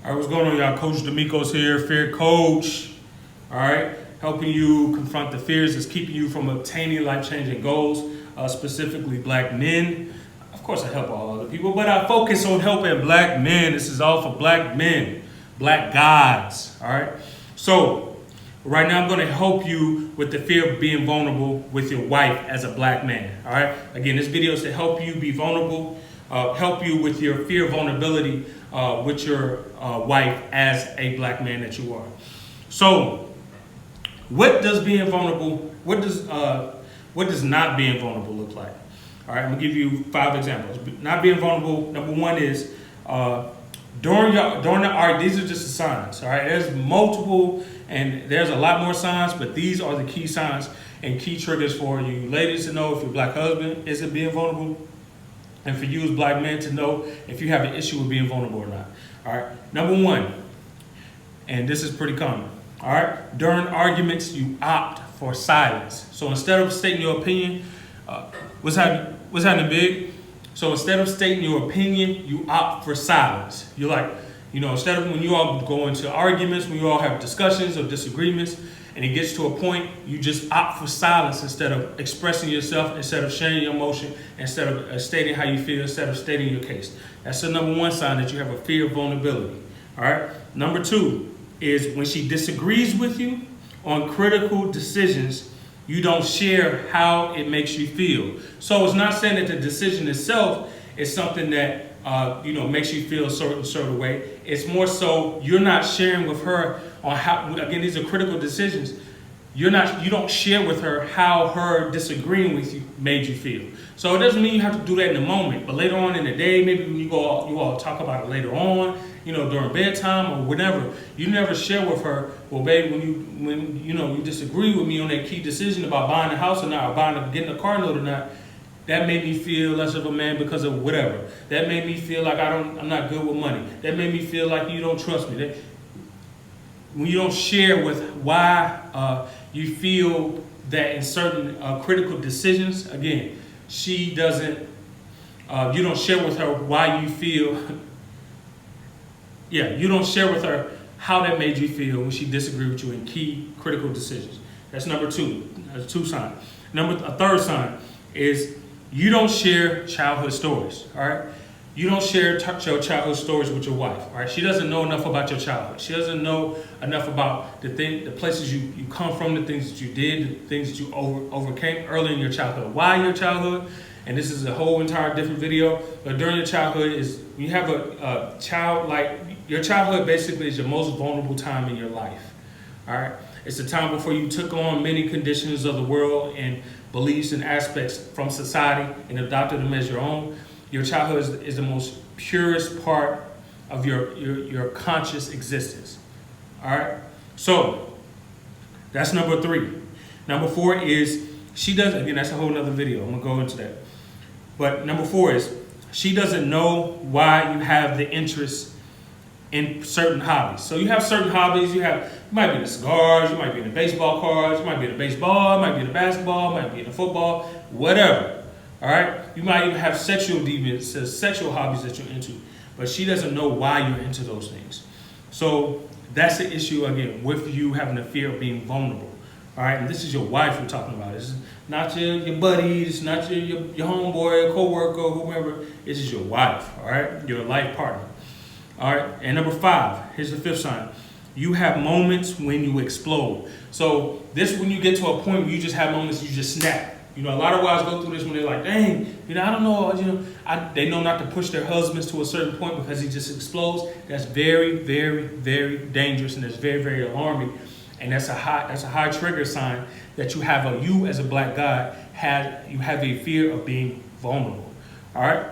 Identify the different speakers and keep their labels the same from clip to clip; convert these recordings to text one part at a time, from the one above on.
Speaker 1: All right, what's going on, y'all? Coach D'Amico's here, Fear Coach. All right, helping you confront the fears that's keeping you from obtaining life-changing goals, specifically black men. Of course, I help all other people, but I focus on helping black men. This is all for black men, black guys. All right, so right now I'm going to help you with the fear of being vulnerable with your wife as a black man. All right, again, this video is to help you be vulnerable, help you with your fear of vulnerability with your wife as a black man that you are. So, what does being vulnerable? What does not being vulnerable look like? All right, I'm gonna give you 5 examples. Not being vulnerable. Number 1 is during the art. These are just the signs. All right, there's multiple, and there's a lot more signs, but these are the key signs and key triggers for you ladies to know if your black husband isn't being vulnerable, and for you as black men to know if you have an issue with being vulnerable or not. All right, number 1, and this is pretty common. All right, during arguments, you opt for silence. So instead of stating your opinion, what's happening, Big? So instead of stating your opinion, you opt for silence. You're like, instead of when you all go into arguments, when you all have discussions or disagreements, and it gets to a point, you just opt for silence instead of expressing yourself, instead of sharing your emotion, instead of stating how you feel, instead of stating your case. That's the number 1 sign that you have a fear of vulnerability. All right. Number 2 is when she disagrees with you on critical decisions, you don't share how it makes you feel. So it's not saying that the decision itself is something that makes you feel a certain way. It's more so you're not sharing with her on how. Again, these are critical decisions. You don't share with her how her disagreeing with you made you feel. So it doesn't mean you have to do that in the moment, but later on in the day, maybe when you all talk about it later on, during bedtime or whatever, you never share with her, well, babe, when you disagree with me on that key decision about buying a house or not, or getting a car note or not, that made me feel less of a man because of whatever. That made me feel like I'm not good with money. That made me feel like you don't trust me. When you don't share with why you feel that in certain critical decisions, again, she doesn't, you don't share with her why you feel, you don't share with her how that made you feel when she disagreed with you in key critical decisions. That's number 2. That's 2 sign. A 3rd sign is you don't share childhood stories, all right? You don't share your childhood stories with your wife, all right? She doesn't know enough about your childhood. She doesn't know enough about the places you come from, the things that you did, the things that you overcame early in your childhood. Why your childhood? And this is a whole entire different video, but during your childhood is when you have a child, like your childhood basically is your most vulnerable time in your life, all right? It's the time before you took on many conditions of the world and beliefs and aspects from society and adopted them as your own. Your childhood is the most purest part of your conscious existence. All right? So that's number 3. Number 4 is she doesn't, again, that's a whole nother video. I'm going to go into that. But number 4 is she doesn't know why you have the interest in certain hobbies. So you have certain hobbies. You might be into cigars, you might be into baseball cards, you might be into baseball, you might be into basketball, you might be into football, whatever. All right? You might even have sexual deviance, sexual hobbies that you're into, but she doesn't know why you're into those things. So that's the issue, again, with you having a fear of being vulnerable. All right? And this is your wife we're talking about. This is not your buddies, not your homeboy, your coworker, whoever. This is your wife, all right? Your life partner. All right? And number 5, here's the 5th sign. You have moments when you explode. So this, when you get to a point where you just have moments, you just snap. A lot of wives go through this when they're like, dang, I don't know, they know not to push their husbands to a certain point because he just explodes. That's very, very, very dangerous, and that's very, very alarming. And that's a high trigger sign that you as a black guy you have a fear of being vulnerable. All right?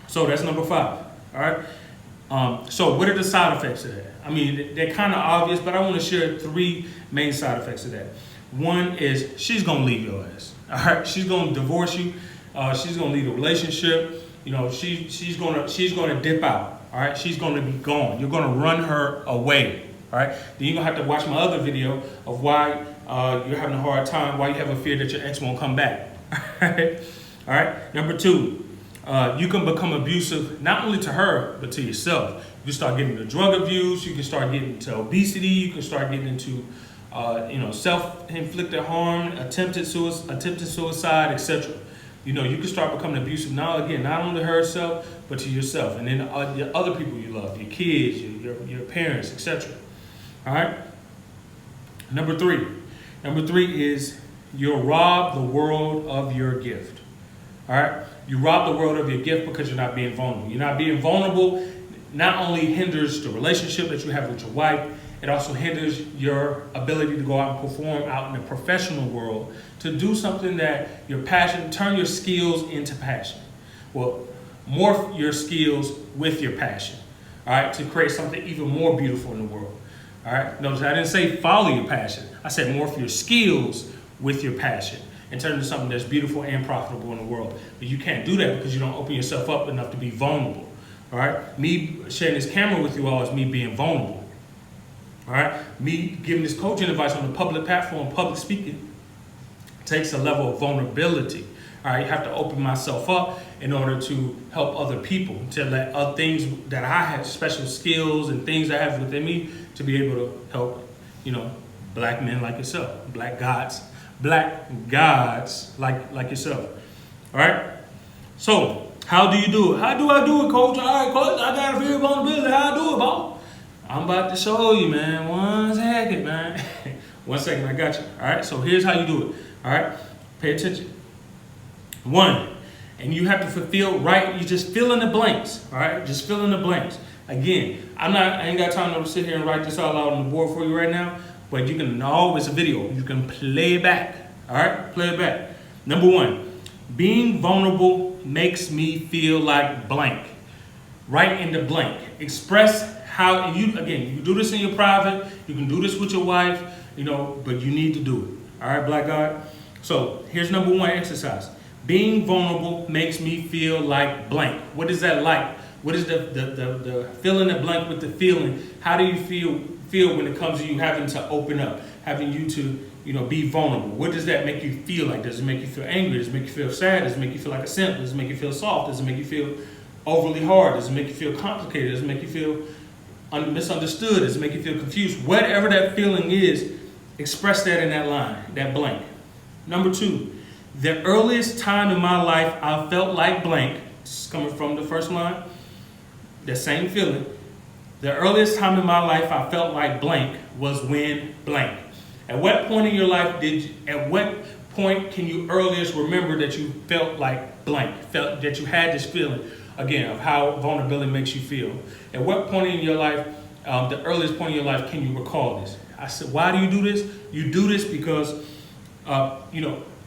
Speaker 1: So that's number 5. All right? So what are the side effects of that? I mean, they're kind of obvious, but I want to share 3 main side effects of that. 1 is she's going to leave your ass. All right? She's going to divorce you. She's going to leave the relationship. She's going to dip out. All right? She's going to be gone. You're going to run her away. All right? Then you're going to have to watch my other video of why you're having a hard time, why you have a fear that your ex won't come back. All right? Number 2, You can become abusive not only to her, but to yourself. You can start getting into drug abuse. You can start getting into obesity. You can start getting into self-inflicted harm, attempted suicide, etc. You can start becoming abusive not only to herself, but to yourself, and then the other people you love, your kids, your parents, etc. All right. Number three is you'll rob the world of your gift. All right. You rob the world of your gift because you're not being vulnerable. You're not being vulnerable. Not only hinders the relationship that you have with your wife, it also hinders your ability to go out and perform out in the professional world, to do something that your passion, turn your skills into passion. Well, morph your skills with your passion, all right, to create something even more beautiful in the world. All right. Notice I didn't say follow your passion. I said morph your skills with your passion and turn it into something that's beautiful and profitable in the world. But you can't do that because you don't open yourself up enough to be vulnerable. All right. Me sharing this camera with you all is me being vulnerable. All right. Me giving this coaching advice on the public platform, public speaking, takes a level of vulnerability. All right. You have to open myself up in order to help other people, to let other things that I have, special skills and things I have within me, to be able to help, black men like yourself, black gods like yourself. All right. So how do you do it? How do I do it, coach? All right, coach, I got a fear of vulnerability. How I do it, boss? I'm about to show you, man. 1 second, man. 1 second, I got you. All right, so here's how you do it. All right, pay attention. 1, and you have to fulfill, right? You just fill in the blanks. All right, just fill in the blanks. Again, I ain't got time to sit here and write this all out on the board for you right now, but you can always, a video, you can play it back. All right, play it back. Number 1, being vulnerable makes me feel like blank. Write in the blank. Express how, and you can do this in your private, you can do this with your wife, but you need to do it. All right, Black God? So here's number 1 exercise. Being vulnerable makes me feel like blank. What is that like? What is the fill in the blank with the feeling? How do you feel when it comes to you having to open up, having you to be vulnerable? What does that make you feel like? Does it make you feel angry? Does it make you feel sad? Does it make you feel like a simp? Does it make you feel soft? Does it make you feel overly hard? Does it make you feel complicated? Does it make you feel misunderstood? Does it make you feel confused? Whatever that feeling is, express that in that line, that blank. Number 2, the earliest time in my life I felt like blank, this is coming from the first line, the same feeling. The earliest time in my life I felt like blank was when blank. At what point in your life at what point can you earliest remember that you felt like blank, felt that you had this feeling, again, of how vulnerability makes you feel? At what point in your life, the earliest point in your life, can you recall this? I said, why do you do this? You do this because,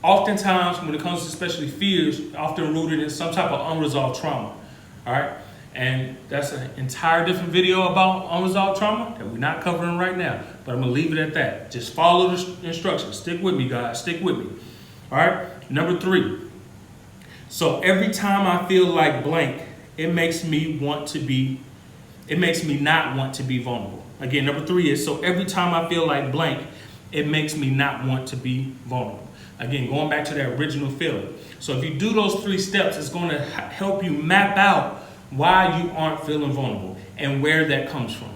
Speaker 1: oftentimes when it comes to especially fears, often rooted in some type of unresolved trauma, all right? And that's an entire different video about unresolved trauma that we're not covering right now. But I'm going to leave it at that. Just follow the instructions. Stick with me, guys. Stick with me. All right? Number 3. So every time I feel like blank, it makes me not want to be vulnerable. Again, number 3 is, so every time I feel like blank, it makes me not want to be vulnerable. Again, going back to that original feeling. So if you do those 3 steps, it's going to help you map out why you aren't feeling vulnerable and where that comes from.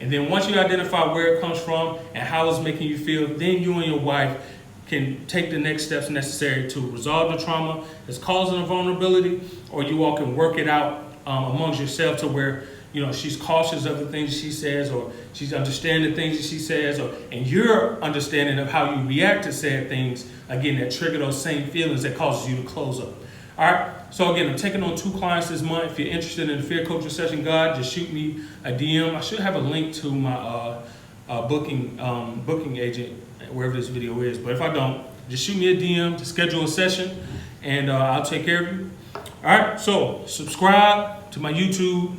Speaker 1: And then once you identify where it comes from and how it's making you feel, then you and your wife can take the next steps necessary to resolve the trauma that's causing a vulnerability, or you all can work it out amongst yourself to where she's cautious of the things she says, or she's understanding the things that she says, and you're understanding of how you react to said things, again, that trigger those same feelings that causes you to close up. All right, so again, I'm taking on 2 clients this month. If you're interested in the Fear Coaching Session Guide, just shoot me a DM. I should have a link to my booking agent wherever this video is, but if I don't, just shoot me a DM to schedule a session, and I'll take care of you. All right, so subscribe to my YouTube,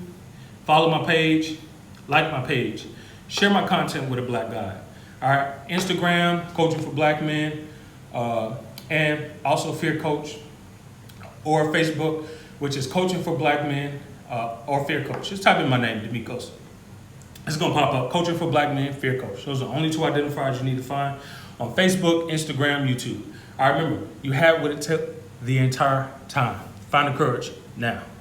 Speaker 1: follow my page, like my page, share my content with a black guy. All right, Instagram, Coaching for Black Men, and also Fear Coach, or Facebook, which is Coaching for Black Men, or Fear Coach. Just type in my name, Demikos. It's gonna pop up, Coaching for Black Men, Fear Coach. Those are the only 2 identifiers you need to find on Facebook, Instagram, YouTube. All right, remember, you had what it took the entire time. Find the courage. Now.